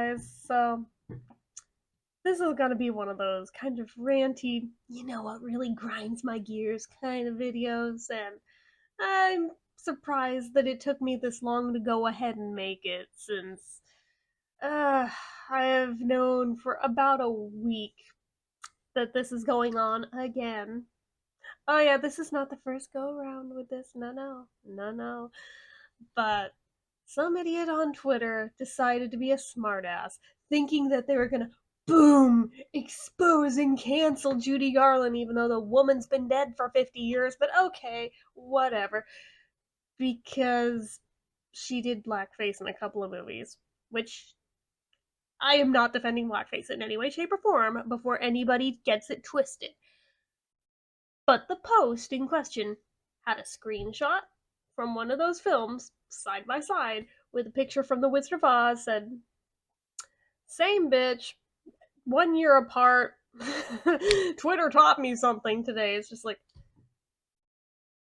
guys. So, this is gonna be one of those kind of ranty, you know what really grinds my gears kind of videos, and I'm surprised that it took me this long to go ahead and make it, since uh, I have known for about a week that this is going on again. Oh, yeah, this is not the first go around with this. No, no, no, no. But some idiot on Twitter decided to be a smartass, thinking that they were gonna boom expose and cancel Judy Garland, even though the woman's been dead for 50 years. But okay, whatever, because she did blackface in a couple of movies, which I am not defending blackface in any way, shape, or form before anybody gets it twisted. But the post in question had a screenshot from one of those films, side by side, with a picture from The Wizard of Oz, said, same bitch, 1 year apart. Twitter taught me something today. It's just like,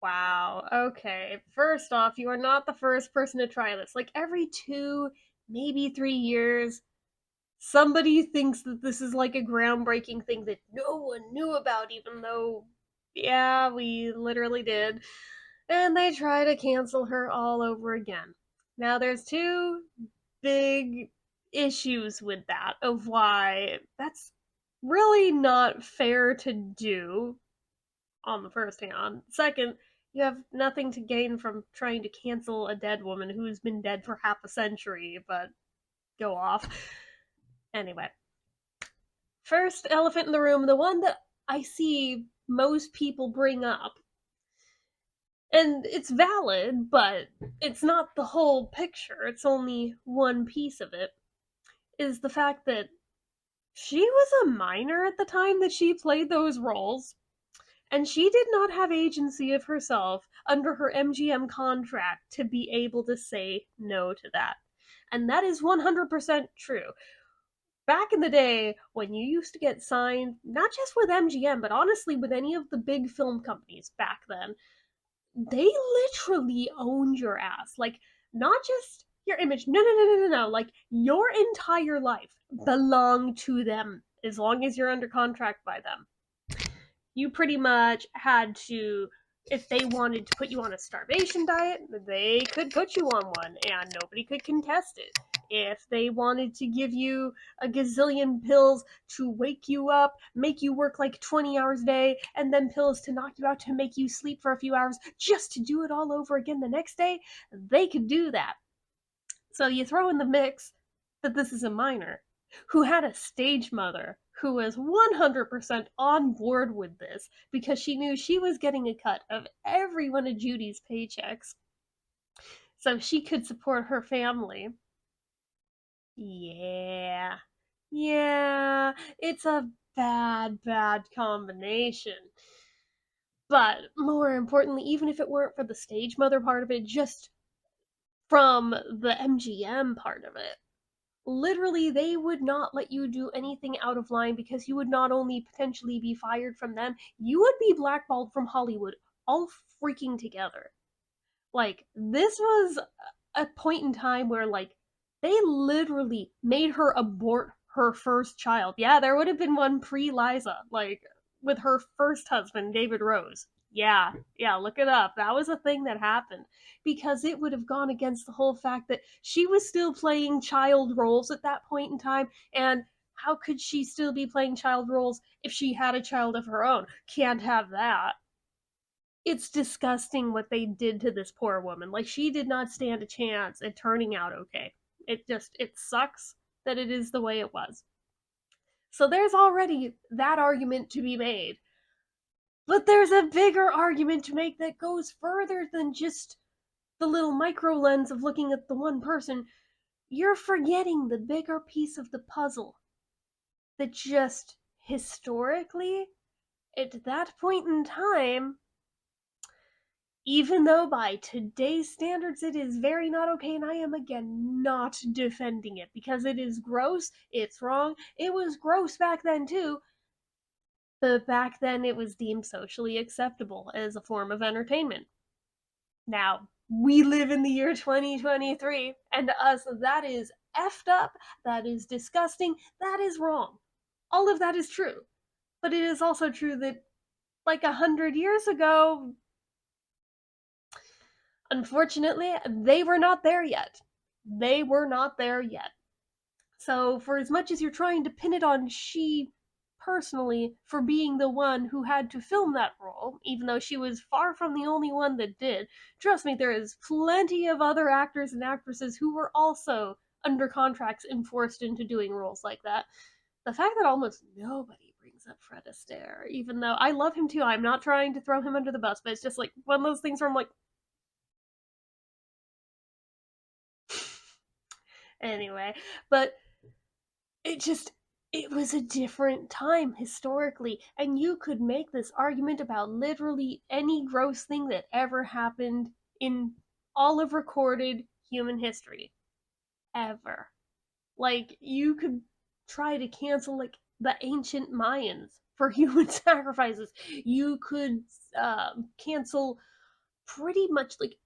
wow, okay. First off, you are not the first person to try this. Like, every 2, maybe 3 years, somebody thinks that this is like a groundbreaking thing that no one knew about, even though, yeah, we literally did. And they try to cancel her all over again. Now, there's two big issues with that, of why that's really not fair to do on the first hand. Second, you have nothing to gain from trying to cancel a dead woman who's been dead for half a century, but go off. Anyway, first elephant in the room, the one that I see most people bring up, and it's valid, but it's not the whole picture, it's only one piece of it, is the fact that she was a minor at the time that she played those roles, and she did not have agency of herself under her MGM contract to be able to say no to that. And that is 100% true. Back in the day, when you used to get signed, not just with MGM, but honestly with any of the big film companies back then, they literally owned your ass. Like, not just your image. No, no, no, no, no, no. Like, your entire life belonged to them as long as you're under contract by them. You pretty much had to, if they wanted to put you on a starvation diet, they could put you on one and nobody could contest it. If they wanted to give you a gazillion pills to wake you up, make you work like 20 hours a day, and then pills to knock you out to make you sleep for a few hours just to do it all over again the next day, they could do that. So you throw in the mix that this is a minor who had a stage mother who was 100% on board with this because she knew she was getting a cut of every one of Judy's paychecks so she could support her family. Yeah. Yeah, it's a bad, bad combination. But more importantly, even if it weren't for the stage mother part of it, just from the MGM part of it, literally they would not let you do anything out of line because you would not only potentially be fired from them, you would be blackballed from Hollywood all freaking together. Like, this was a point in time where, like, they literally made her abort her first child. Yeah, there would have been one pre-Liza, like, with her first husband, David Rose. Yeah, yeah, look it up. That was a thing that happened because it would have gone against the whole fact that she was still playing child roles at that point in time, and how could she still be playing child roles if she had a child of her own? Can't have that. It's disgusting what they did to this poor woman. Like, she did not stand a chance at turning out okay. It sucks that it is the way it was. So there's already that argument to be made. But there's a bigger argument to make that goes further than just the little micro lens of looking at the one person. You're forgetting the bigger piece of the puzzle. That just historically, at that point in time, even though by today's standards it is very not okay, and I am again not defending it because it is gross, it's wrong, it was gross back then too, but back then it was deemed socially acceptable as a form of entertainment. Now, we live in the year 2023, and to us, that is effed up, that is disgusting, that is wrong. All of that is true. But it is also true that, like 100 years ago, unfortunately, they were not there yet. They were not there yet. So, for as much as you're trying to pin it on she personally for being the one who had to film that role, even though she was far from the only one that did, trust me, there is plenty of other actors and actresses who were also under contracts and forced into doing roles like that. The fact that almost nobody brings up Fred Astaire, even though I love him too, I'm not trying to throw him under the bus, but it's just like one of those things where I'm like, anyway, but it just, it was a different time historically, and you could make this argument about literally any gross thing that ever happened in all of recorded human history ever. Like, you could try to cancel like the ancient Mayans for human sacrifices. You could cancel pretty much like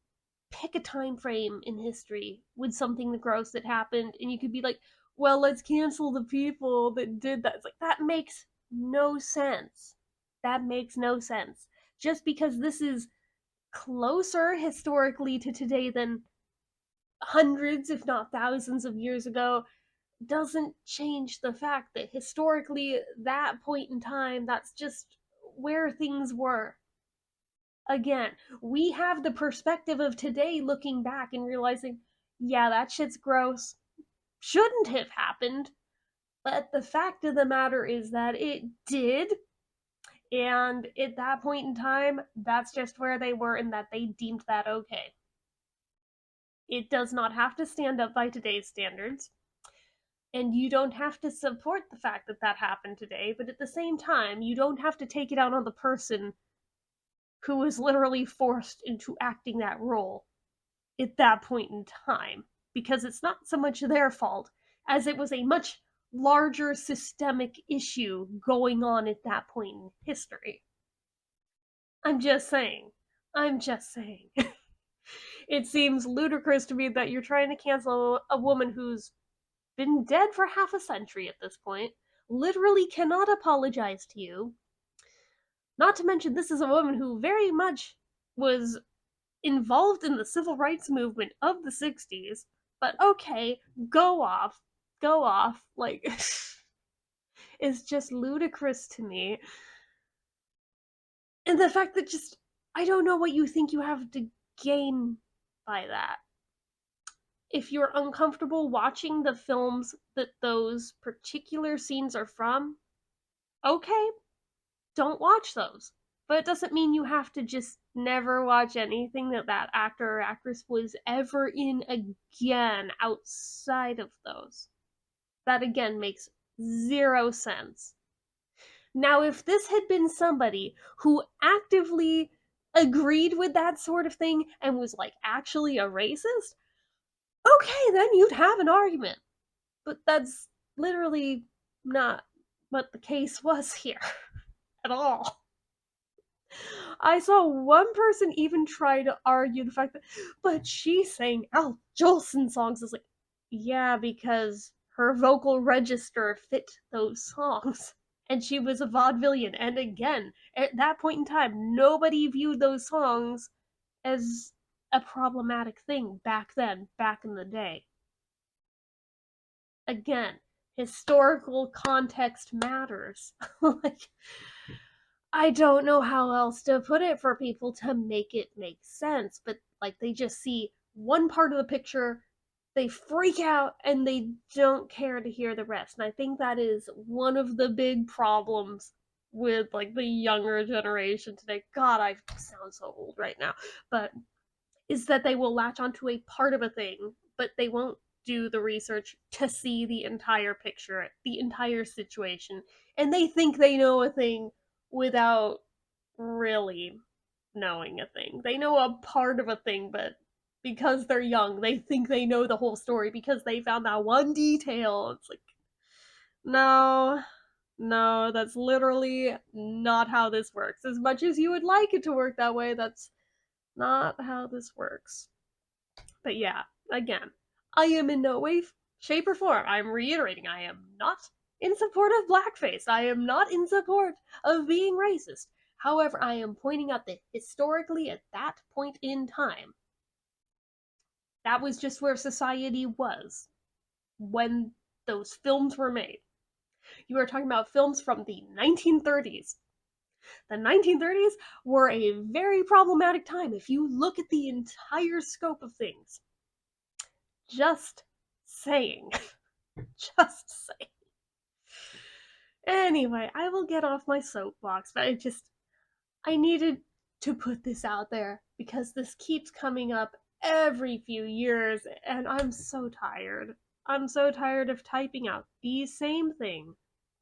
pick a time frame in history with something gross that happened, and you could be like, well, let's cancel the people that did that. It's like, that makes no sense. That makes no sense. Just because this is closer historically to today than hundreds, if not thousands of years ago, doesn't change the fact that historically, that point in time, that's just where things were. Again, we have the perspective of today looking back and realizing, yeah, that shit's gross. Shouldn't have happened. But the fact of the matter is that it did. And at that point in time, that's just where they were and that they deemed that okay. It does not have to stand up by today's standards. And you don't have to support the fact that that happened today, but at the same time, you don't have to take it out on the person who was literally forced into acting that role at that point in time, because it's not so much their fault as it was a much larger systemic issue going on at that point in history. I'm just saying. I'm just saying. It seems ludicrous to me that you're trying to cancel a woman who's been dead for half a century at this point, literally cannot apologize to you. Not to mention, this is a woman who very much was involved in the civil rights movement of the 60s, but okay, go off. Go off. Like, it's just ludicrous to me. And the fact that just, I don't know what you think you have to gain by that. If you're uncomfortable watching the films that those particular scenes are from, okay, don't watch those. But it doesn't mean you have to just never watch anything that that actor or actress was ever in again outside of those. That again makes zero sense. Now, if this had been somebody who actively agreed with that sort of thing and was like actually a racist, okay, then you'd have an argument. But that's literally not what the case was here at all. I saw one person even try to argue the fact that, but she sang Al Jolson songs. I was like, yeah, because her vocal register fit those songs. And she was a vaudevillian. And again, at that point in time, nobody viewed those songs as a problematic thing back then, back in the day. Again, historical context matters. Like, I don't know how else to put it for people to make it make sense, but like they just see one part of the picture, they freak out, and they don't care to hear the rest. And I think that is one of the big problems with like the younger generation today. God, I sound so old right now, but is that they will latch onto a part of a thing, but they won't do the research to see the entire picture, the entire situation. And they think they know a thing without really knowing a thing. They know a part of a thing, but because they're young, they think they know the whole story because they found that one detail. It's like, no, no, that's literally not how this works. As much as you would like it to work that way, that's not how this works. But yeah, again, I am in no way, shape, or form. I'm reiterating, I am not in support of blackface. I am not in support of being racist. However, I am pointing out that historically, at that point in time, that was just where society was when those films were made. You are talking about films from the 1930s. The 1930s were a very problematic time if you look at the entire scope of things. Just saying. Just saying. Anyway, I will get off my soapbox, but I needed to put this out there because this keeps coming up every few years, and I'm so tired. I'm so tired of typing out the same thing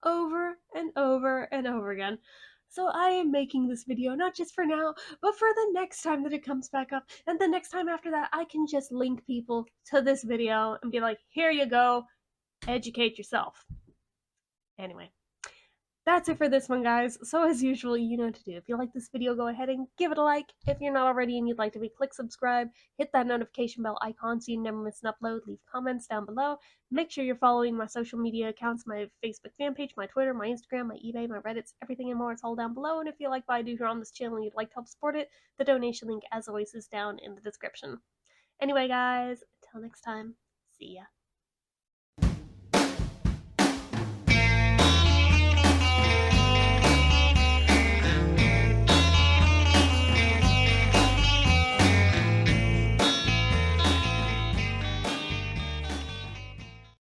over and over and over again. So I am making this video not just for now, but for the next time that it comes back up, and the next time after that, I can just link people to this video and be like, here you go, educate yourself. Anyway, that's it for this one, guys. So as usual, you know what to do. If you like this video, go ahead and give it a like. If you're not already and you'd like to be, click subscribe, hit that notification bell icon so you never miss an upload, leave comments down below. Make sure you're following my social media accounts, my Facebook fan page, my Twitter, my Instagram, my eBay, my Reddits, everything and more is all down below. And if you like what I do here on this channel and you'd like to help support it, the donation link, as always, is down in the description. Anyway, guys, until next time, see ya.